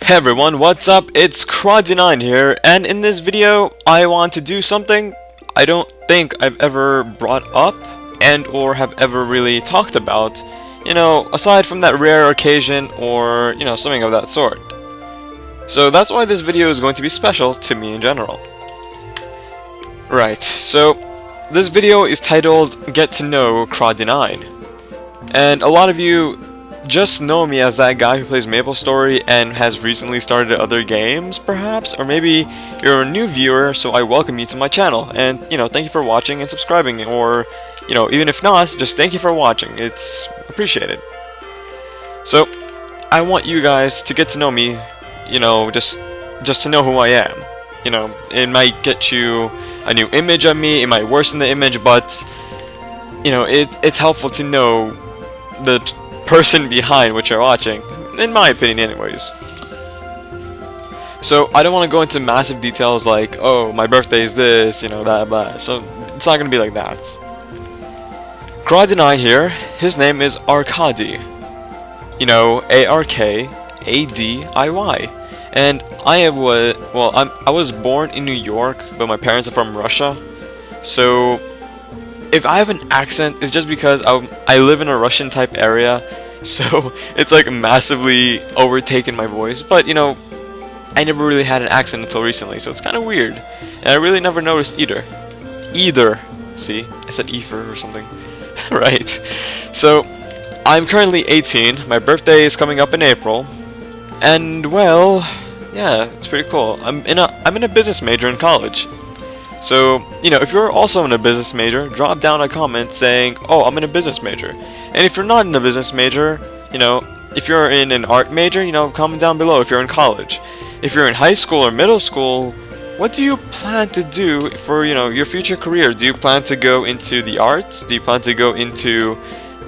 Hey everyone, what's up? It's KraDeNine here, and in this video, I want to do something I don't think I've ever brought up and or have ever really talked about, aside from that rare occasion or, something of that sort. So that's why this video is going to be special to me in general. Right, so this video is titled Get to Know KraDeNine, and a lot of you just know me as that guy who plays MapleStory and has recently started other games, perhaps? Or maybe you're a new viewer, so I welcome you to my channel. And, thank you for watching and subscribing. Or, even if not, just thank you for watching. It's appreciated. So, I want you guys to get to know me, just to know who I am. It might get you a new image of me, it might worsen the image, but, it's helpful to know the person behind what you're watching, in my opinion anyways. So I don't want to go into massive details like, oh, my birthday is this, that, blah. So it's not gonna be like that. KraDeNine here, his name is Arkady, A-R-K-A-D-I-Y, and I was born in New York, but my parents are from Russia, so if I have an accent, it's just because I live in a Russian type area, so it's like massively overtaken my voice. But I never really had an accent until recently, so it's kind of weird, and I really never noticed either. See, I said ether or something. Right. So I'm currently 18. My birthday is coming up in April, and well, yeah, it's pretty cool. I'm in a business major in college. So, if you're also in a business major, drop down a comment saying, oh, I'm in a business major. And if you're not in a business major, if you're in an art major, comment down below if you're in college. If you're in high school or middle school, what do you plan to do for, your future career? Do you plan to go into the arts? Do you plan to go into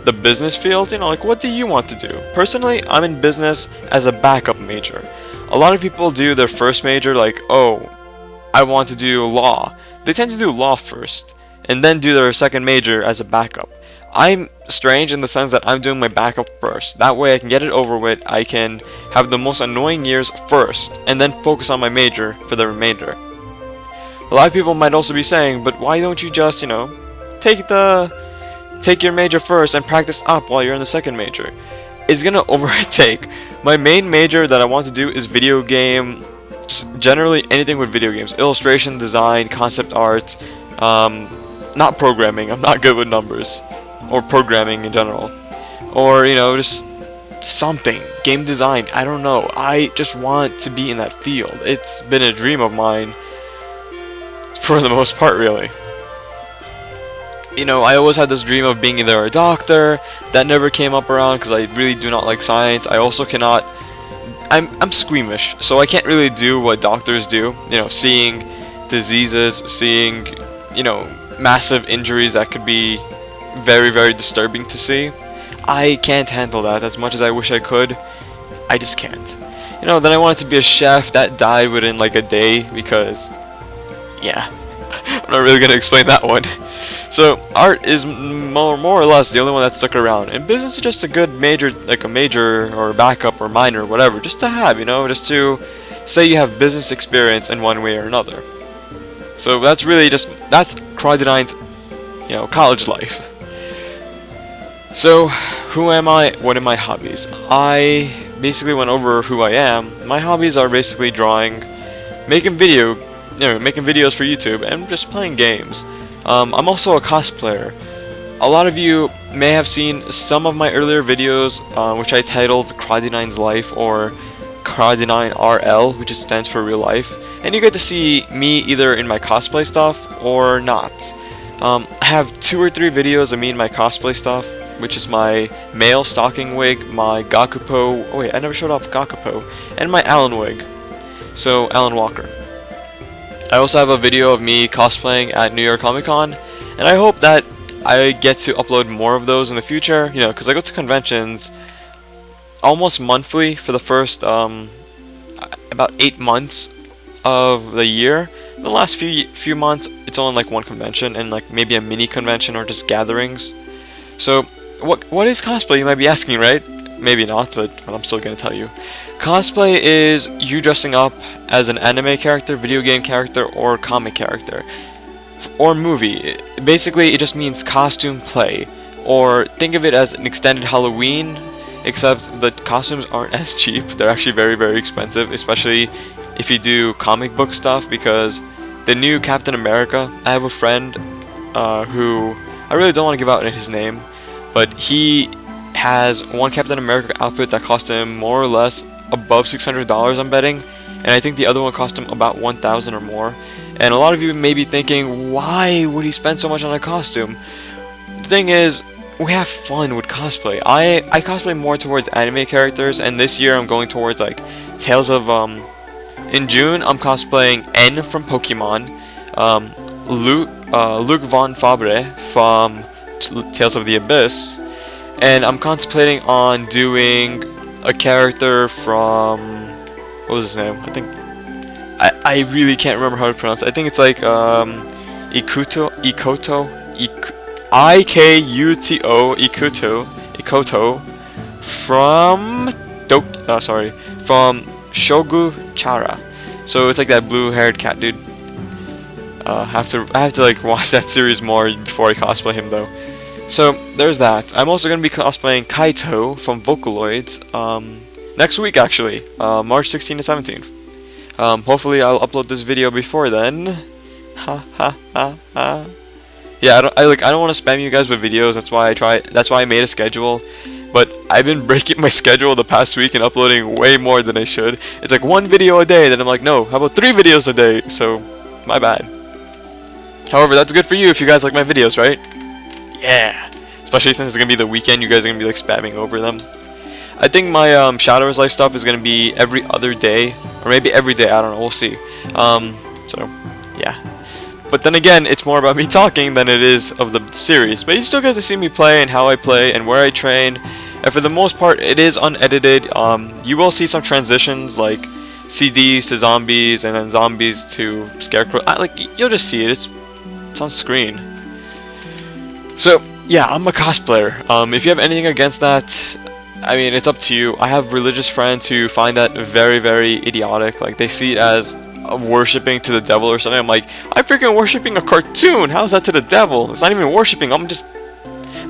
the business field? What do you want to do? Personally, I'm in business as a backup major. A lot of people do their first major like, oh, I want to do law. They tend to do law first, and then do their second major as a backup. I'm strange in the sense that I'm doing my backup first. That way I can get it over with, I can have the most annoying years first, and then focus on my major for the remainder. A lot of people might also be saying, but why don't you just, take your major first and practice up while you're in the second major? It's gonna overtake. My main major that I want to do is video game, generally anything with video games, illustration, design, concept art, not programming. I'm not good with numbers or programming in general, or just something, game design. I don't know, I just want to be in that field. It's been a dream of mine for the most part, really. I always had this dream of being either a doctor. That never came up around because I really do not like science. I also cannot, I'm squeamish, so I can't really do what doctors do, seeing diseases, seeing, massive injuries that could be very, very disturbing to see. I can't handle that as much as I wish I could. I just can't. Then I wanted to be a chef. That died within like a day because, yeah, I'm not really going to explain that one. So art is more or less the only one that stuck around, and business is just a good major, like a major or a backup or minor or whatever, just to have, just to say you have business experience in one way or another. So that's really that's KraDeNine's, college life. So who am I? What are my hobbies? I basically went over who I am. My hobbies are basically drawing, making videos for YouTube, and just playing games. I'm also a cosplayer. A lot of you may have seen some of my earlier videos, which I titled KraDeNine's Life, or KraDeNine RL, which stands for real life, and you get to see me either in my cosplay stuff or not. I have 2 or 3 videos of me in my cosplay stuff, which is my male stocking wig, my Gakupo, oh wait, I never showed off Gakupo, and my Alan wig, so Alan Walker. I also have a video of me cosplaying at New York Comic Con, and I hope that I get to upload more of those in the future, because I go to conventions almost monthly for the first about 8 months of the year. The last few months, it's only like one convention and like maybe a mini convention or just gatherings. So what is cosplay, you might be asking, right? maybe not, but I'm still gonna tell you. Cosplay is you dressing up as an anime character, video game character, or comic character, or movie. Basically, it just means costume play, or think of it as an extended Halloween, except the costumes aren't as cheap. They're actually very, very expensive, especially if you do comic book stuff, because the new Captain America, I have a friend who, I really don't want to give out his name, but he has one Captain America outfit that cost him more or less above $600, I'm betting, and I think the other one cost him about $1,000 or more. And a lot of you may be thinking, why would he spend so much on a costume? The thing is, we have fun with cosplay. I cosplay more towards anime characters, and this year I'm going towards like Tales of in June I'm cosplaying N from Pokemon, Luke von Fabre from Tales of the Abyss, and I'm contemplating on doing a character from, what was his name? I think I really can't remember how to pronounce it. I think it's like Ikuto Ikuto from from Shogu Chara. So it's like that blue-haired cat dude. I have to like watch that series more before I cosplay him though. So there's that. I'm also gonna be cosplaying Kaito from Vocaloids next week actually, March 16th to 17th. Hopefully I'll upload this video before then. Ha ha ha ha. Yeah, I don't want to spam you guys with videos. That's why I made a schedule. But I've been breaking my schedule the past week and uploading way more than I should. It's like 1 video a day. Then I'm like, no, how about 3 videos a day? So, my bad. However, that's good for you if you guys like my videos, right? Yeah. Especially since it's gonna be the weekend, you guys are gonna be like spamming over them. I think my Shadow's Life stuff is gonna be every other day, or maybe every day. I don't know. We'll see. So, yeah. But then again, it's more about me talking than it is of the series. But you still get to see me play and how I play and where I train. And for the most part, it is unedited. You will see some transitions like CDs to zombies and then zombies to scarecrow. You'll just see it. It's on screen. So yeah, I'm a cosplayer. If you have anything against that, I mean, it's up to you. I have religious friends who find that very, very idiotic. Like they see it as worshipping to the devil or something. I'm like, I'm freaking worshipping a cartoon. How's that to the devil? It's not even worshipping. I'm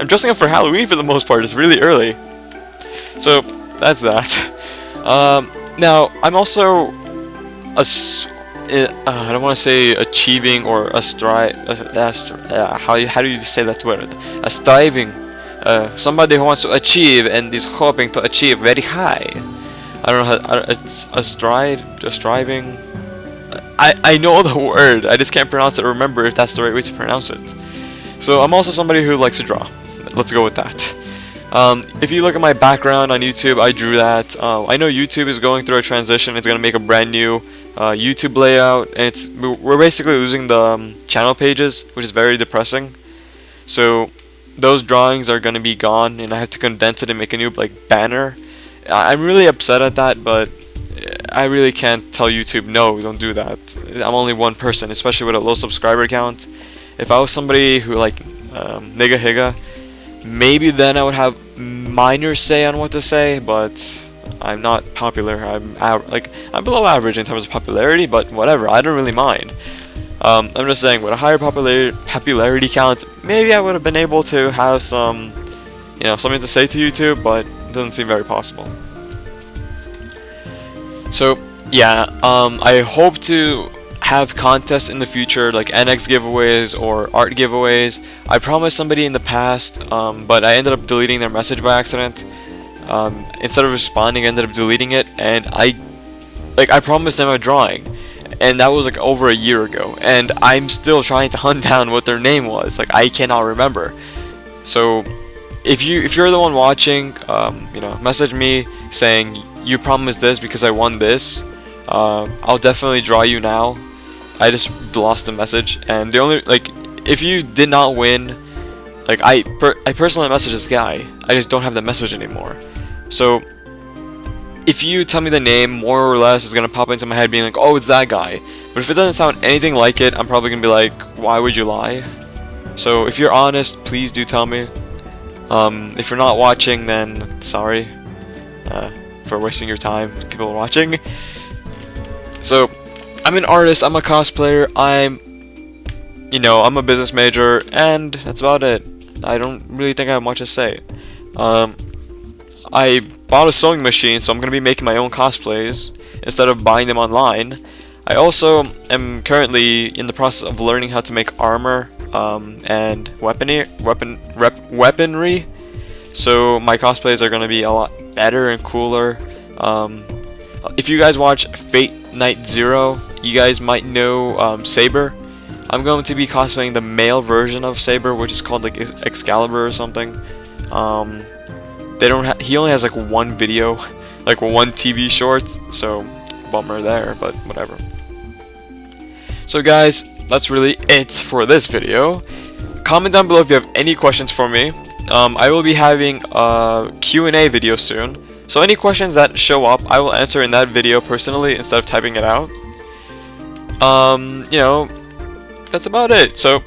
dressing up for Halloween for the most part. It's really early. So that's that. Now I'm also I don't want to say achieving or how do you say that word? A striving. Somebody who wants to achieve and is hoping to achieve very high. I don't know how it's a striving. I know the word, I just can't pronounce it or remember if that's the right way to pronounce it. So I'm also somebody who likes to draw. Let's go with that. If you look at my background on YouTube, I drew that. I know YouTube is going through a transition. It's going to make a brand new YouTube layout, and we're basically losing the channel pages, which is very depressing. So those drawings are going to be gone, and I have to condense it and make a new banner. I'm really upset at that, but I really can't tell YouTube, no, don't do that. I'm only one person, especially with a low subscriber count. If I was somebody who Nigga Higa, maybe then I would have minor say on what to say, but I'm not popular. I'm below average in terms of popularity, but whatever, I don't really mind. I'm just saying, with a higher popularity count, maybe I would have been able to have some, something to say to YouTube, but it doesn't seem very possible. So yeah, I hope to have contests in the future, like NX giveaways or art giveaways. I promised somebody in the past, but I ended up deleting their message by accident. Instead of responding, I ended up deleting it, and I promised them a drawing, and that was over a year ago, and I'm still trying to hunt down what their name was. I cannot remember. So if you're the one watching, message me saying you promised this because I won this. I'll definitely draw you now. I just lost the message, and the only if you did not win, I personally messaged this guy. I just don't have the message anymore. So if you tell me the name, more or less is gonna pop into my head being like, oh, it's that guy. But if it doesn't sound anything like it, I'm probably gonna be like, why would you lie? So if you're honest, please do tell me. If you're not watching, then sorry. for wasting your time, people watching. So, I'm an artist, I'm a cosplayer, I'm a business major, and that's about it. I don't really think I have much to say. I bought a sewing machine, so I'm going to be making my own cosplays instead of buying them online. I also am currently in the process of learning how to make armor and weaponry. So my cosplays are going to be a lot better and cooler. If you guys watch Fate Night Zero, you guys might know Saber. I'm going to be cosplaying the male version of Saber, which is called like Excalibur or something. He only has like one video, like one TV shorts, so bummer there, but whatever. So guys, that's really it for this video. Comment down below if you have any questions for me. I will be having a Q&A video soon, so any questions that show up, I will answer in that video personally instead of typing it out. That's about it. So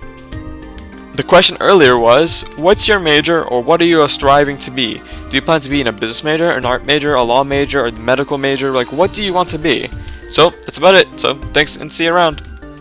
the question earlier was, what's your major, or what are you striving to be? Do you plan to be in a business major, an art major, a law major, or a medical major? Like, what do you want to be? So that's about it. So thanks, and see you around.